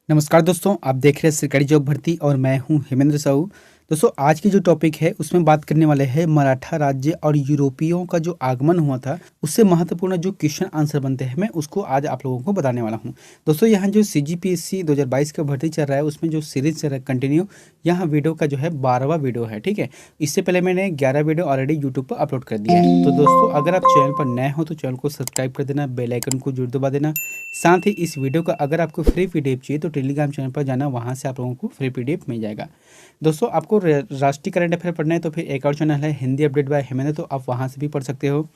नमस्कार दोस्तों, आप देख रहे हैं सरकारी जॉब भर्ती और मैं हूं हेमेंद्र साहू। दोस्तों, आज की जो टॉपिक है उसमें बात करने वाले हैं मराठा राज्य और यूरोपियों का जो आगमन हुआ था उससे महत्वपूर्ण जो क्वेश्चन आंसर बनते हैं मैं उसको आज आप लोगों को बताने वाला हूं। दोस्तों, यहाँ जो CGPSC 2022 का भर्ती चल रहा है उसमें जो सीरीज चल रहा है कंटिन्यू, यहाँ वीडियो का जो है 12वां वीडियो है। ठीक है, इससे पहले मैंने 11 वीडियो ऑलरेडी यूट्यूब पर अपलोड कर दिया है। तो दोस्तों, अगर आप चैनल पर नए हो तो चैनल को सब्सक्राइब कर देना, बेल आइकन को जरूर दबा देना। साथ ही इस वीडियो का अगर आपको फ्री PDF चाहिए तो टेलीग्राम चैनल पर जाना, वहाँ से आप लोगों को फ्री PDF मिल जाएगा। दोस्तों, आपको राष्ट्रीय करंट अफेयर पढ़ना है तो फिर एक और चैनल है हिंदी अपडेट बाय हेमेंद्र, तो आप वहाँ से भी पढ़ सकते हो,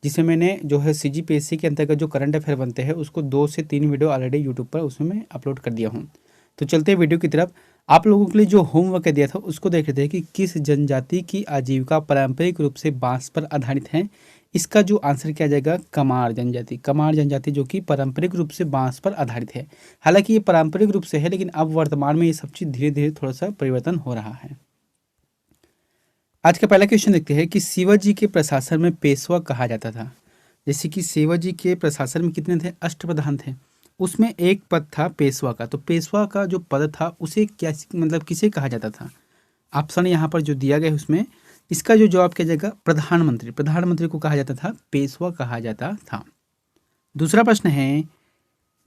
जिसमें मैंने जो है CGPSC के अंतर्गत जो करंट अफेयर बनते हैं उसको 2 से 3 वीडियो ऑलरेडी यूट्यूब पर उसमें मैं अपलोड कर दिया हूँ। तो चलते हैं वीडियो की तरफ। आप लोगों के लिए जो होमवर्क दिया था उसको देख रहे थे कि किस जनजाति की आजीविका पारंपरिक रूप से बांस पर आधारित है। इसका जो आंसर किया जाएगा कमार जनजाति। कमार जनजाति जो कि पारंपरिक रूप से बांस पर आधारित है। हालांकि ये पारंपरिक रूप से है, लेकिन अब वर्तमान में ये सब चीज़ धीरे धीरे थोड़ा सा परिवर्तन हो रहा है। आज का पहला क्वेश्चन देखते हैं कि शिवाजी के प्रशासन में पेशवा कहा जाता था। जैसे कि शिवाजी के प्रशासन में कितने थे? अष्टप्रधान थे। उसमें एक पद था पेशवा का। तो पेशवा का जो पद था उसे क्या मतलब किसे कहा जाता था? ऑप्शन यहाँ पर जो दिया गया है उसमें इसका जो जवाब किया जाएगा प्रधानमंत्री। प्रधानमंत्री को कहा जाता था, पेशवा कहा जाता था। दूसरा प्रश्न है,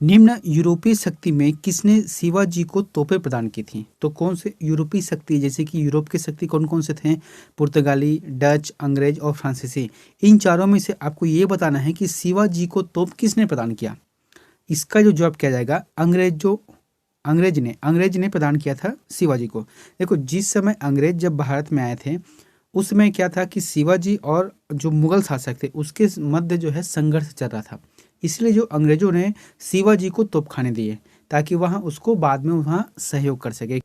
निम्न यूरोपीय शक्ति में किसने शिवाजी को तोपें प्रदान की थी? तो कौन से यूरोपीय शक्ति, जैसे कि यूरोप के शक्ति कौन कौन से थे? पुर्तगाली, डच, अंग्रेज और फ्रांसीसी। इन चारों में से आपको ये बताना है कि शिवाजी को तोप किसने प्रदान किया। इसका जो जवाब किया जाएगा अंग्रेज ने प्रदान किया था शिवाजी को। देखो, जिस समय अंग्रेज जब भारत में आए थे उस समय क्या था कि शिवाजी और जो मुगल शासक थे उसके मध्य जो है संघर्ष चल रहा था। इसलिए जो अंग्रेजों ने शिवाजी को तोपखाने दिए ताकि वहां उसको बाद में वहां सहयोग कर सके।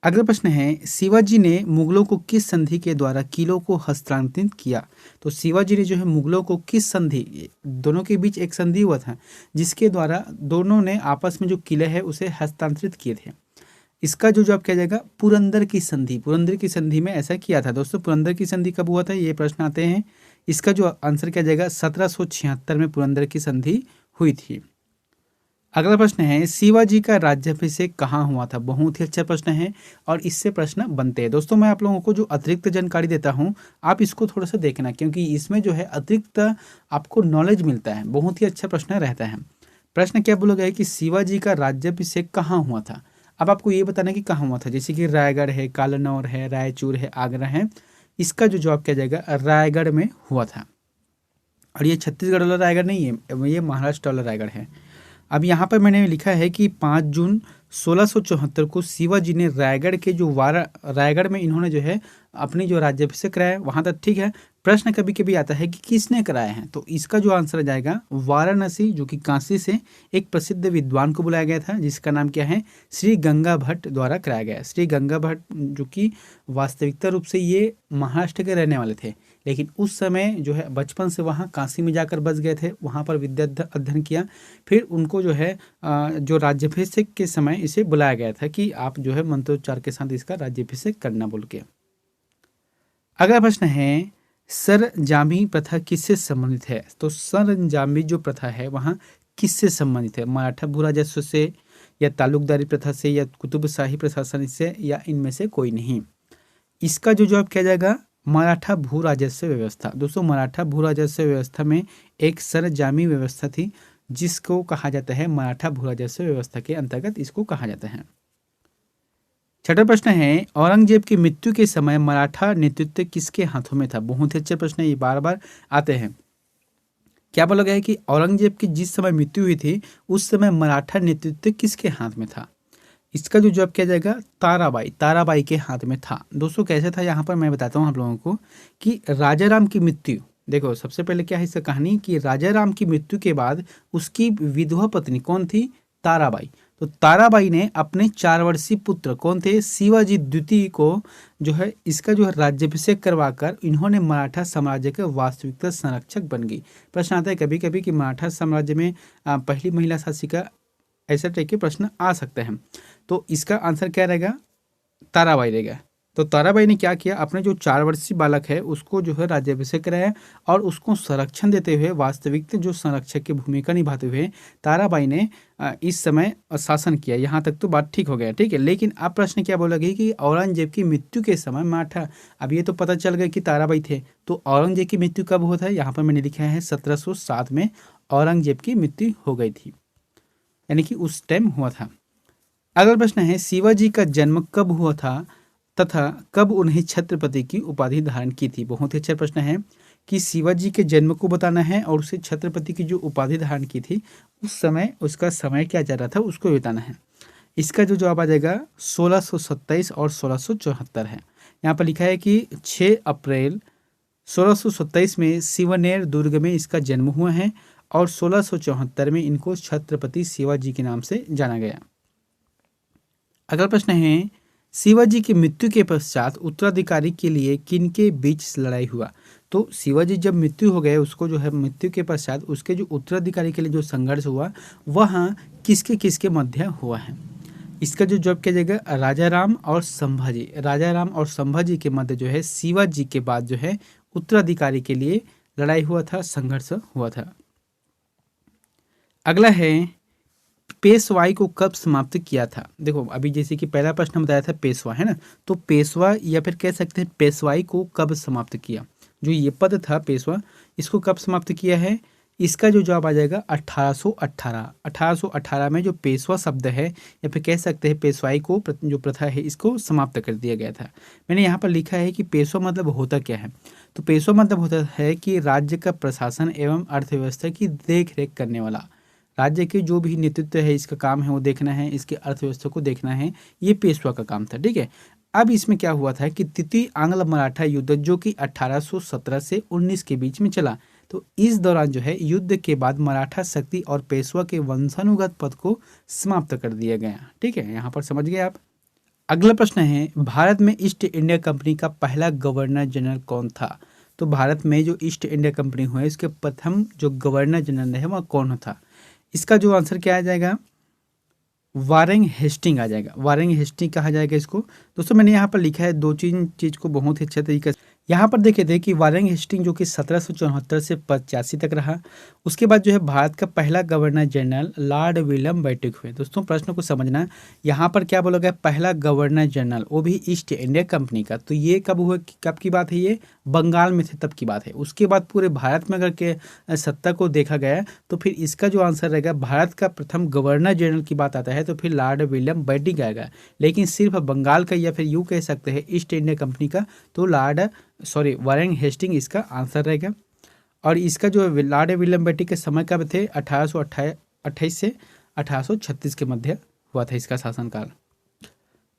अगला प्रश्न है, शिवाजी ने मुगलों को किस संधि के द्वारा किलों को हस्तांतरित किया? तो शिवाजी ने जो है मुगलों को किस संधि, दोनों के बीच एक संधि हुआ था जिसके द्वारा दोनों ने आपस में जो किले हैं उसे हस्तांतरित किए थे। इसका जो जवाब किया जाएगा पुरंदर की संधि। पुरंदर की संधि में ऐसा किया था। दोस्तों, पुरंदर की संधि कब हुआ था ये प्रश्न आते हैं। इसका जो आंसर किया जाएगा 1776 में पुरंदर की संधि हुई थी। अगला प्रश्न है, शिवाजी का राज्याभिषेक कहाँ हुआ था? बहुत ही अच्छा प्रश्न है और इससे प्रश्न बनते हैं। दोस्तों, मैं आप लोगों को जो अतिरिक्त जानकारी देता हूँ आप इसको थोड़ा सा देखना, क्योंकि इसमें जो है अतिरिक्त आपको नॉलेज मिलता है। बहुत ही अच्छा प्रश्न रहता है। प्रश्न क्या बोला गया है कि शिवाजी का राज्याभिषेक कहाँ हुआ था? अब आपको ये बताना कि कहाँ हुआ था। जैसे कि रायगढ़ है, कालानौर है, रायचूर है, आगरा है। इसका जो जवाब किया जाएगा रायगढ़ में हुआ था। और ये छत्तीसगढ़ वाला रायगढ़ नहीं है, ये महाराष्ट्र वाला रायगढ़ है। अब यहाँ पर मैंने लिखा है कि 5 जून 1674 को शिवाजी ने रायगढ़ के जो रायगढ़ में इन्होंने जो है अपनी जो राज्याभिषेक कराया, वहाँ तक ठीक है। प्रश्न कभी कभी आता है कि किसने कराया है, तो इसका जो आंसर आ जाएगा वाराणसी, जो कि काशी से एक प्रसिद्ध विद्वान को बुलाया गया था जिसका नाम क्या है? श्री गंगा भट्ट द्वारा कराया गया। श्री गंगा भट्ट जो कि वास्तविकता रूप से ये महाराष्ट्र के रहने वाले थे, लेकिन उस समय जो है बचपन से वहाँ काशी में जाकर बस गए थे, वहाँ पर विद्या अध्ययन किया। फिर उनको जो है जो राज्याभिषेक के समय इसे बुलाया गया था कि आप जो है मंत्रोच्चार के साथ इसका राज्याभिषेक करना बोल के। अगला प्रश्न है, सरंजामी प्रथा किससे संबंधित है? तो सरंजामी जो प्रथा है वहाँ किससे संबंधित है? मराठा भू राजस्व से, या तालुकदारी प्रथा से, या कुतुबशाही प्रशासन से, या इनमें से कोई नहीं। इसका जो जवाब किया जाएगा मराठा भू राजस्व व्यवस्था। दोस्तों, मराठा भू राजस्व व्यवस्था में एक सरंजामी व्यवस्था थी जिसको कहा जाता है मराठा भू राजस्व व्यवस्था के अंतर्गत इसको कहा जाता है। छठा प्रश्न है, औरंगजेब की मृत्यु के समय मराठा नेतृत्व किसके हाथों में था? बहुत ही अच्छे प्रश्न है, ये बार बार आते हैं। क्या बोला गया है कि औरंगजेब की जिस समय मृत्यु हुई थी उस समय मराठा नेतृत्व किसके हाथ में था? इसका जो जवाब किया जाएगा ताराबाई के हाथ में था। दोस्तों, कैसे था यहाँ पर मैं बताता हूँ आप लोगों को कि राजाराम की मृत्यु, देखो सबसे पहले क्या है इसका कहानी कि राजाराम की मृत्यु के बाद उसकी विधवा पत्नी कौन थी? ताराबाई। तो ताराबाई ने अपने 4 वर्षीय पुत्र कौन थे? शिवाजी द्वितीय को जो है इसका जो है राज्याभिषेक करवाकर इन्होंने मराठा साम्राज्य के वास्तविकता संरक्षक बन गई। प्रश्न आता है कभी कभी कि मराठा साम्राज्य में पहली महिला शासिका, ऐसा टाइप के प्रश्न आ सकते हैं। तो इसका आंसर क्या रहेगा? ताराबाई रहेगा। तो ताराबाई ने क्या किया, अपने जो 4 वर्षीय बालक है उसको जो है राज्याभिषेक कराया और उसको संरक्षण देते हुए, वास्तविक जो संरक्षक की भूमिका निभाते हुए ताराबाई ने इस समय शासन किया। यहाँ तक तो बात ठीक हो गया, ठीक है। लेकिन अब प्रश्न क्या बोला गया कि औरंगजेब की मृत्यु के समय मराठा, अब ये तो पता चल गया कि ताराबाई थे, तो औरंगजेब की मृत्यु कब हुआ था, यहाँ पर मैंने लिखा है 1707 में औरंगजेब की मृत्यु हो गई थी, यानी कि उस टाइम हुआ था। अगला प्रश्न है, शिवाजी का जन्म कब हुआ था तथा कब उन्हें छत्रपति की उपाधि धारण की थी। बहुत ही अच्छा प्रश्न है कि शिवाजी के जन्म को बताना है और उसे छत्रपति की जो उपाधि धारण की थी उस समय उसका समय क्या चल रहा था उसको बताना है। इसका जो जवाब आ जाएगा 1627 और 1674 है। यहाँ पर लिखा है कि 6 अप्रैल 1627 में शिवनेर दुर्ग में इसका जन्म हुआ है और 1674 में इनको छत्रपति शिवाजी के नाम से जाना गया। अगला प्रश्न है, शिवाजी की मृत्यु के पश्चात उत्तराधिकारी के लिए किनके बीच लड़ाई हुआ। तो शिवाजी जब मृत्यु हो गए, उसको जो है मृत्यु के पश्चात उसके जो उत्तराधिकारी के लिए जो संघर्ष हुआ वह किसके किसके मध्य हुआ है। इसका जो जवाब किया जाएगा राजा राम और संभाजी, राजा राम और संभाजी के मध्य जो है शिवाजी के बाद जो है उत्तराधिकारी के लिए लड़ाई हुआ था, संघर्ष हुआ था। अगला है, पेशवाई को कब समाप्त किया था। देखो अभी जैसे कि पहला प्रश्न बताया था पेशवा, है ना, तो पेशवा या फिर कह सकते हैं पेशवाई को कब समाप्त किया, जो ये पद था पेशवा, इसको कब समाप्त किया है। इसका जो जवाब आ जाएगा 1818। 1818 में जो पेशवा शब्द है या फिर कह सकते हैं पेशवाई को जो प्रथा है इसको समाप्त कर दिया गया था। मैंने यहाँ पर लिखा है कि पेशवा मतलब होता क्या है, तो पेशवा मतलब होता है कि राज्य का प्रशासन एवं अर्थव्यवस्था की देख रेख करने वाला, राज्य के जो भी नेतृत्व है इसका काम है वो देखना है, इसके अर्थव्यवस्था को देखना है, ये पेशवा का काम था, ठीक है। अब इसमें क्या हुआ था कि तृतीय आंग्ल मराठा युद्ध जो कि 1817 से 19 के बीच में चला, तो इस दौरान जो है युद्ध के बाद मराठा शक्ति और पेशवा के वंशानुगत पद को समाप्त कर दिया गया, ठीक है, यहाँ पर समझ गए आप। अगला प्रश्न है, भारत में ईस्ट इंडिया कंपनी का पहला गवर्नर जनरल कौन था। तो भारत में जो ईस्ट इंडिया कंपनी हुआ इसके प्रथम जो गवर्नर जनरल है वह कौन था। इसका जो आंसर क्या आ जाएगा, वारेंग हेस्टिंग आ जाएगा, वारेंग हेस्टिंग कहा जाएगा इसको। दोस्तों मैंने यहाँ पर लिखा है दो चीज को बहुत ही अच्छे तरीके से यहाँ पर देखे थे कि वारेंग हेस्टिंग जो कि 1774 से 85 तक रहा। उसके बाद जो है भारत का पहला governor general Lord William Bentinck हुए। दोस्तों प्रश्न को समझना, यहाँ पर क्या बोला गया, पहला गवर्नर जनरल वो भी ईस्ट इंडिया कंपनी का, तो ये कब हुआ, कब की बात है, ये बंगाल में थे तब की बात है। उसके बाद पूरे भारत में अगर के सत्ता को देखा गया तो फिर इसका जो आंसर रहेगा भारत का प्रथम गवर्नर जनरल की बात आता है तो फिर लॉर्ड विलियम बेंटिक आएगा। लेकिन सिर्फ बंगाल का या फिर यूँ कह सकते हैं ईस्ट इंडिया कंपनी का तो वारेंग हेस्टिंग इसका आंसर रहेगा। और इसका जो लॉर्ड विलियम बेंटिक के समय कब थे, 1828 से 1836 के मध्य हुआ था इसका शासनकाल।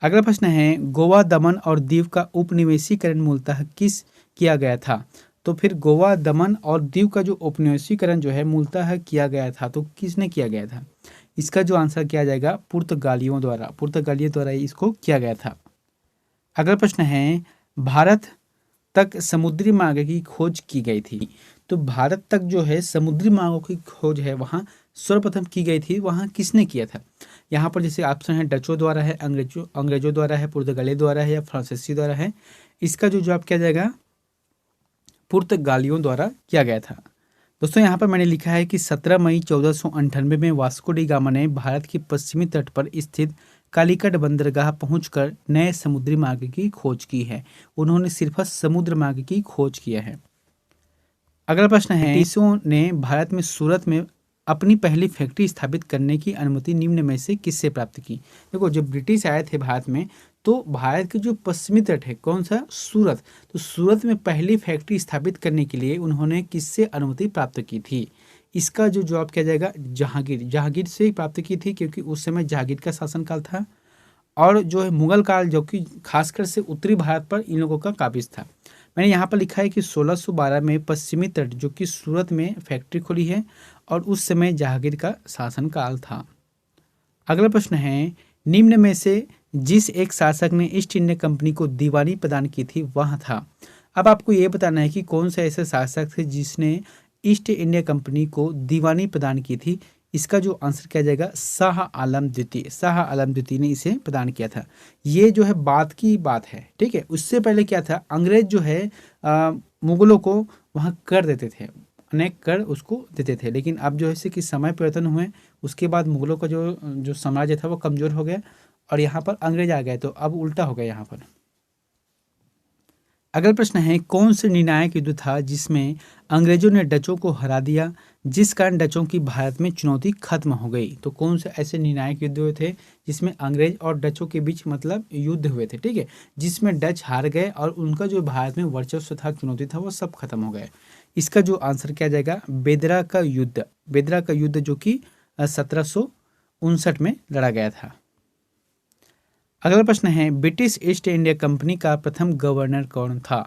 अगला प्रश्न है, गोवा, दमन और दीव का उपनिवेशीकरण मूलतः किस किया गया था। तो फिर गोवा, दमन और दीव का जो उपनिवेशीकरण जो है मूलतः किया गया था तो किसने किया गया था। इसका जो आंसर किया जाएगा पुर्तगालियों द्वारा इसको किया गया था। अगला प्रश्न है, भारत तक समुद्री मार्ग की खोज की गई थी। तो भारत तक जो है समुद्री मार्गों की खोज है वहाँ सर्वप्रथम की गई थी, वहाँ किसने किया था। यहाँ पर जैसे ऑप्शन है डचों द्वारा है, अंग्रेजों द्वारा है, पुर्तगाली द्वारा है या फ्रांसीसी द्वारा है। इसका जो जवाब किया जाएगा पुर्तगालियों द्वारा किया गया था। दोस्तों यहाँ पर मैंने लिखा है कि 17 मई 1498 में वास्को डी गामा ने भारत के पश्चिमी तट पर स्थित कालीकट बंदरगाह पहुंचकर नए समुद्री मार्ग की खोज की है। उन्होंने सिर्फ समुद्र मार्ग की खोज किया है। अगला प्रश्न है, ब्रिटिशों ने भारत में सूरत में अपनी पहली फैक्ट्री स्थापित करने की अनुमति निम्न में से किससे प्राप्त की। देखो जब ब्रिटिश आए थे भारत में तो भारत के जो पश्चिमी तट है कौन सा, सूरत, तो सूरत में पहली फैक्ट्री स्थापित करने के लिए उन्होंने किससे अनुमति प्राप्त की थी। इसका जो जवाब किया जाएगा जहांगीर से ही प्राप्त की थी, क्योंकि उस समय जहांगीर का शासनकाल था। और जो है मुगल काल जो कि खासकर से उत्तरी भारत पर इन लोगों का काबिज था। मैंने यहाँ पर लिखा है कि 1612 में पश्चिमी तट जो कि सूरत में फैक्ट्री खुली है और उस समय जहांगीर का शासनकाल था। अगला प्रश्न है, निम्न में से जिस एक शासक ने ईस्ट इंडिया कंपनी को दीवानी प्रदान की थी वह था। अब आपको ये बताना है कि कौन सा ऐसा शासक थे जिसने ईस्ट इंडिया कंपनी को दीवानी प्रदान की थी। इसका जो आंसर किया जाएगा शाह आलम द्वितीय। शाह आलम द्वितीय ने इसे प्रदान किया था। ये जो है बात की बात है, ठीक है। उससे पहले क्या था, अंग्रेज जो है मुगलों को वहाँ कर देते थे, अनेक कर उसको देते थे, लेकिन अब जो है से कि समय परिवर्तन हुए, उसके बाद मुगलों का जो जो साम्राज्य था वो कमजोर हो गया और यहाँ पर अंग्रेज आ गए, तो अब उल्टा हो गया यहाँ पर। अगला प्रश्न है, कौन से निर्णायक युद्ध था जिसमें अंग्रेजों ने डचों को हरा दिया, जिस कारण डचों की भारत में चुनौती खत्म हो गई। तो कौन से ऐसे निर्णायक युद्ध हुए थे जिसमें अंग्रेज और डचों के बीच मतलब युद्ध हुए थे, ठीक है, जिसमें डच हार गए और उनका जो भारत में वर्चस्व था, चुनौती था, वो सब खत्म हो गए। इसका जो आंसर किया जाएगा बेदरा का युद्ध। बेदरा का युद्ध जो कि 1759 में लड़ा गया था। अगला प्रश्न है, ब्रिटिश ईस्ट इंडिया कंपनी का प्रथम गवर्नर कौन था।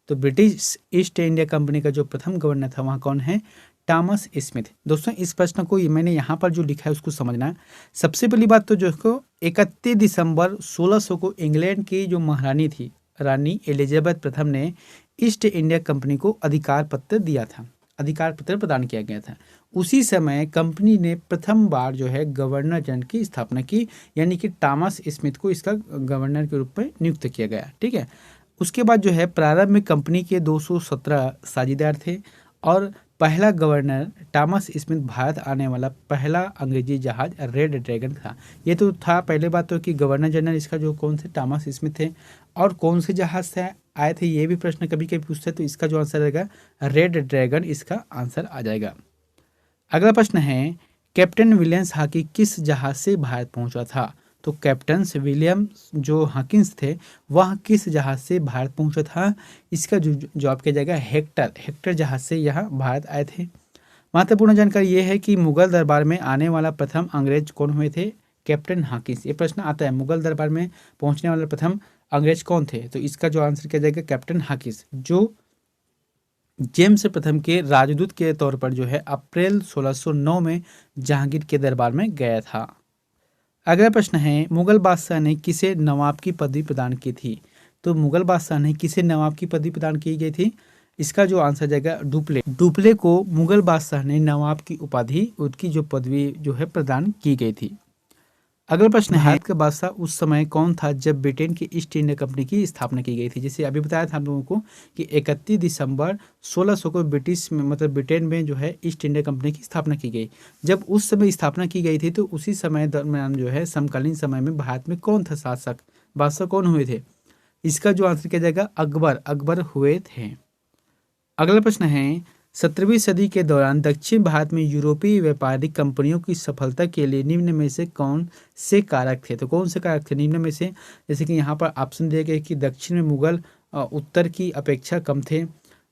तो ब्रिटिश ईस्ट इंडिया कंपनी का जो प्रथम गवर्नर था वहाँ कौन है, टॉमस स्मिथ। दोस्तों इस प्रश्न को मैंने यहाँ पर जो लिखा है उसको समझना है। सबसे पहली बात तो जो है 31 दिसंबर 1600 को इंग्लैंड की जो महारानी थी, रानी एलिजाबेथ प्रथम ने ईस्ट इंडिया कंपनी को अधिकार पत्र दिया था, अधिकार पत्र प्रदान किया गया था। उसी समय कंपनी ने प्रथम बार जो है गवर्नर जनरल की स्थापना की, यानी कि टॉमस स्मिथ को इसका गवर्नर के रूप में नियुक्त किया गया, ठीक है। उसके बाद जो है प्रारंभ में कंपनी के 217 साझेदार थे और पहला गवर्नर टॉमस स्मिथ भारत आने वाला पहला अंग्रेजी जहाज रेड ड्रैगन था। ये तो था पहले बात तो कि गवर्नर जनरल इसका जो कौन से टॉमस स्मिथ थे और कौन से जहाज से आए थे, ये भी प्रश्न कभी कभी पूछते हैं, तो इसका जो आंसर रहेगा रेड ड्रैगन, इसका आंसर आ जाएगा। अगला प्रश्न है, कैप्टन विलियम्स हाकी किस जहाज से भारत पहुंचा था। तो कैप्टन विलियम जो हाकिंस थे वह किस जहाज से भारत पहुंचा था, इसका जो जवाब किया जाएगा हेक्टर। हेक्टर जहाज से यहाँ भारत आए थे। महत्वपूर्ण जानकारी ये है कि मुगल दरबार में आने वाला प्रथम अंग्रेज कौन हुए थे, कैप्टन हाकिंस। ये प्रश्न आता है, मुगल दरबार में पहुंचने वाले प्रथम अंग्रेज कौन थे, तो इसका जो आंसर किया जाएगा कैप्टन हाकिंस, जो जेम्स प्रथम के राजदूत के तौर पर जो है अप्रैल 1609 में जहांगीर के दरबार में गया था। अगला प्रश्न है, मुगल बादशाह ने किसे नवाब की पदवी प्रदान की थी। तो मुगल बादशाह ने किसे नवाब की पदवी प्रदान की गई थी, इसका जो आंसर जाएगा डुप्ले। डुप्ले को मुगल बादशाह ने नवाब की उपाधि, उसकी जो पदवी जो है प्रदान की गई थी। अगला प्रश्न है, भारत का बादशाह उस समय कौन था जब ब्रिटेन की ईस्ट इंडिया कंपनी की स्थापना की गई थी। जैसे अभी बताया था हम लोगों को कि 31 दिसंबर 1600 को ब्रिटिश में मतलब ब्रिटेन में जो है ईस्ट इंडिया कंपनी की स्थापना की गई। जब उस समय स्थापना की गई थी तो उसी समय दरम्यान जो है समकालीन समय में भारत में कौन था शासक, बादशाह कौन हुए थे, इसका जो आंसर किया जाएगा अकबर। अकबर हुए थे। अगला प्रश्न है, 17वीं सदी के दौरान दक्षिण भारत में यूरोपीय व्यापारिक कंपनियों की सफलता के लिए निम्न में से कौन से कारक थे। तो कौन से कारक थे निम्न में से, जैसे कि यहाँ पर ऑप्शन दिए गए कि दक्षिण में मुगल उत्तर की अपेक्षा कम थे।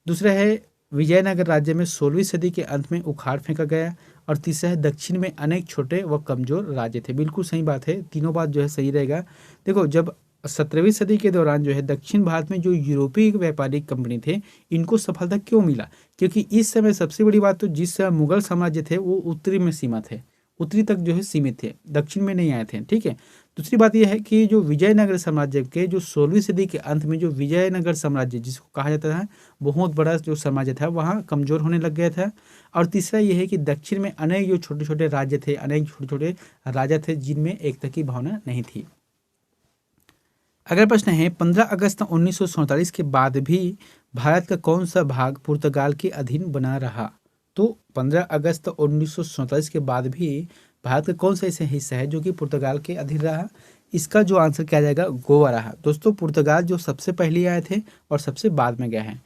दूसरा है विजयनगर राज्य में 16वीं सदी के अंत में उखाड़ फेंका गया। और तीसरा है दक्षिण में अनेक छोटे व कमजोर राज्य थे। बिल्कुल सही बात है, तीनों बात जो है सही रहेगा। देखो जब 17वीं सदी के दौरान जो है दक्षिण भारत में जो यूरोपीय व्यापारिक कंपनी थे इनको सफलता क्यों मिला, क्योंकि इस समय सबसे बड़ी बात तो जिस समय मुगल साम्राज्य थे वो उत्तरी में सीमा थे, उत्तरी तक जो है सीमित थे, दक्षिण में नहीं आए थे, ठीक है। दूसरी बात यह है कि जो विजयनगर साम्राज्य के जो 16वीं सदी के अंत में जो विजयनगर साम्राज्य जिसको कहा जाता है बहुत बड़ा जो साम्राज्य था वहाँ कमजोर होने लग गया था। और तीसरा यह है कि दक्षिण में अनेक जो छोटे छोटे राज्य थे, अनेक छोटे छोटे राजा थे जिनमें एकता की भावना नहीं थी। अगला प्रश्न है, 15 अगस्त 1947 के बाद भी भारत का कौन सा भाग पुर्तगाल के अधीन बना रहा। तो 15 अगस्त 1947 के बाद भी भारत का कौन सा ऐसा हिस्सा है जो कि पुर्तगाल के अधीन रहा, इसका जो आंसर किया जाएगा गोवा रहा। दोस्तों पुर्तगाल जो सबसे पहले आए थे और सबसे बाद में गए हैं।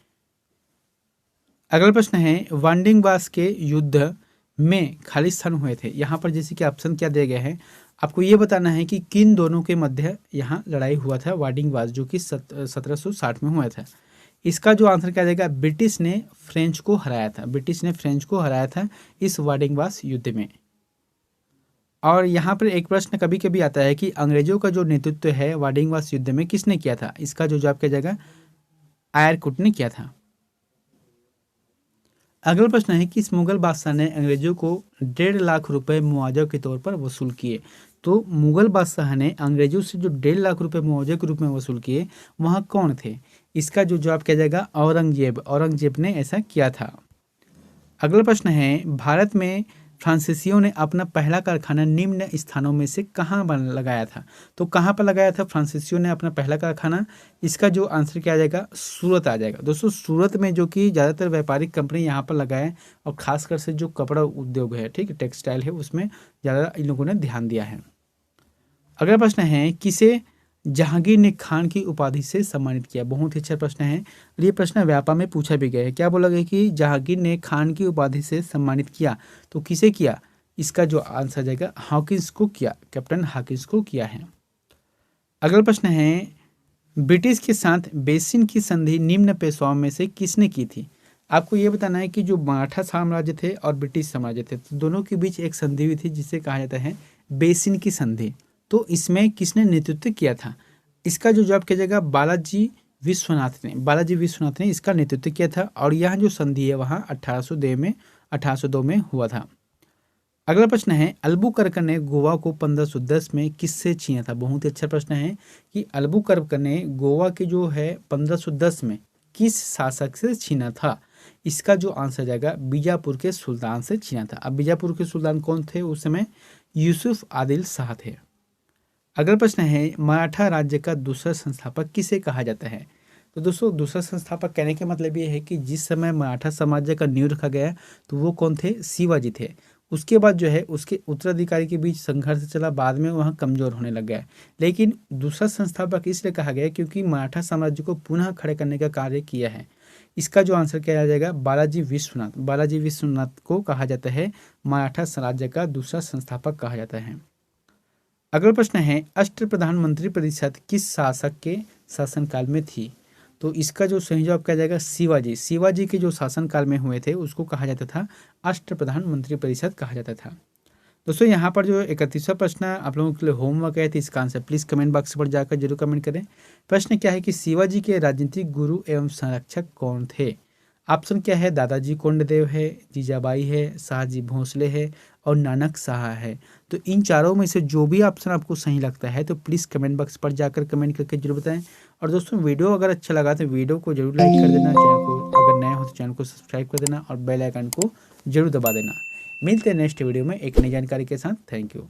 अगला प्रश्न है, वांडिंगवास के युद्ध में खालिस्तान हुए थे। यहाँ पर जैसे कि ऑप्शन क्या दिए गए हैं, आपको ये बताना है कि किन दोनों के मध्य यहाँ लड़ाई हुआ था वार्डिंगवास, जो कि 1760 में हुआ था। इसका जो आंसर क्या जाएगा, ब्रिटिश ने फ्रेंच को हराया था। ब्रिटिश ने फ्रेंच को हराया था इस वार्डिंगवास युद्ध में। और यहाँ पर एक प्रश्न कभी कभी आता है कि अंग्रेजों का जो नेतृत्व है वार्डिंगवास युद्ध में किसने किया था, इसका जो जवाब किया जाएगा आयरकुट ने किया था। अगला प्रश्न है कि इस मुगल बादशाह ने अंग्रेजों को 1.5 लाख रुपए मुआवजा के तौर पर वसूल किए। तो मुगल बादशाह ने अंग्रेजों से जो 1.5 लाख रुपए मुआवजे के रूप में वसूल किए वहाँ कौन थे, इसका जो जवाब किया जाएगा औरंगजेब। औरंगजेब ने ऐसा किया था। अगला प्रश्न है, भारत में फ्रांसीसियों ने अपना पहला कारखाना निम्न स्थानों में से कहाँ बन लगाया था? तो कहाँ पर लगाया था फ्रांसीसियों ने अपना पहला कारखाना? इसका जो आंसर क्या आ जाएगा, सूरत आ जाएगा। दोस्तों सूरत में जो कि ज़्यादातर व्यापारिक कंपनी यहाँ पर लगाए और खासकर से जो कपड़ा उद्योग है, ठीक है, टेक्सटाइल है, उसमें ज़्यादा इन लोगों ने ध्यान दिया है। अगला प्रश्न है, किसे जहांगीर ने खान की उपाधि से सम्मानित किया? बहुत ही अच्छा प्रश्न है और ये प्रश्न व्यापा में पूछा भी गया है। क्या बोला गया कि जहांगीर ने खान की उपाधि से सम्मानित किया, तो किसे किया? इसका जो आंसर जाएगा हॉकिंस को किया, कैप्टन हॉकिंस को किया है। अगला प्रश्न है, ब्रिटिश के साथ बेसिन की संधि निम्न पेशवाओं में से किसने की थी? आपको ये बताना है कि जो मराठा साम्राज्य थे और ब्रिटिश साम्राज्य थे, तो दोनों के बीच एक संधि हुई थी जिसे कहा जाता है बेसिन की संधि। तो इसमें किसने नेतृत्व किया था? इसका जो जवाब किया जाएगा बालाजी विश्वनाथ ने। बालाजी विश्वनाथ ने इसका नेतृत्व किया था और यह जो संधि है वहाँ 1802 में हुआ था। अगला प्रश्न है, अल्बुकर्क ने गोवा को 1510 में किससे छीना था? बहुत ही अच्छा प्रश्न है कि अल्बुकर्क ने गोवा के जो है 1510 में किस शासक से छीना था? इसका जो आंसर जाएगा बीजापुर के सुल्तान से छीना था। अब बीजापुर के सुल्तान कौन थे उस समय? यूसुफ आदिल शाह थे। अगला प्रश्न है, मराठा राज्य का दूसरा संस्थापक किसे कहा जाता है? तो दोस्तों दूसरा संस्थापक कहने का मतलब ये है कि जिस समय मराठा साम्राज्य का नींव रखा गया तो वो कौन थे? शिवाजी थे। उसके बाद जो है उसके उत्तराधिकारी के बीच संघर्ष चला, बाद में वहाँ कमजोर होने लग गया। लेकिन दूसरा संस्थापक इसलिए कहा गया क्योंकि मराठा साम्राज्य को पुनः खड़े करने का कार्य किया है। इसका जो आंसर क्या आ जाएगा बालाजी विश्वनाथ। बालाजी विश्वनाथ को कहा जाता है मराठा साम्राज्य का दूसरा संस्थापक कहा जाता है। अगला प्रश्न है, अष्ट प्रधानमंत्री परिषद किस शासक के शासनकाल में थी? तो इसका जो सही जवाब क्या जाएगा शिवाजी। शिवाजी के जो शासनकाल में हुए थे उसको कहा जाता था अष्ट प्रधानमंत्री परिषद कहा जाता था। दोस्तों यहाँ पर जो 31वां प्रश्न आप लोगों के लिए होमवर्क है, तो इसका आंसर प्लीज़ कमेंट बॉक्स पर जाकर जरूर कमेंट करें। प्रश्न क्या है कि शिवाजी के राजनीतिक गुरु एवं संरक्षक कौन थे? ऑप्शन क्या है? दादाजी कोंडदेव है, जीजाबाई है, शाहजी भोसले है और नानक शाह है। तो इन चारों में से जो भी ऑप्शन आपको सही लगता है तो प्लीज़ कमेंट बॉक्स पर जाकर कमेंट करके जरूर बताएं। और दोस्तों वीडियो अगर अच्छा लगा तो वीडियो को जरूर लाइक कर देना, चैनल को अगर नए हो तो चैनल को सब्सक्राइब कर देना और बेल आइकन को जरूर दबा देना। मिलते हैं नेक्स्ट वीडियो में एक नई जानकारी के साथ। Thank you.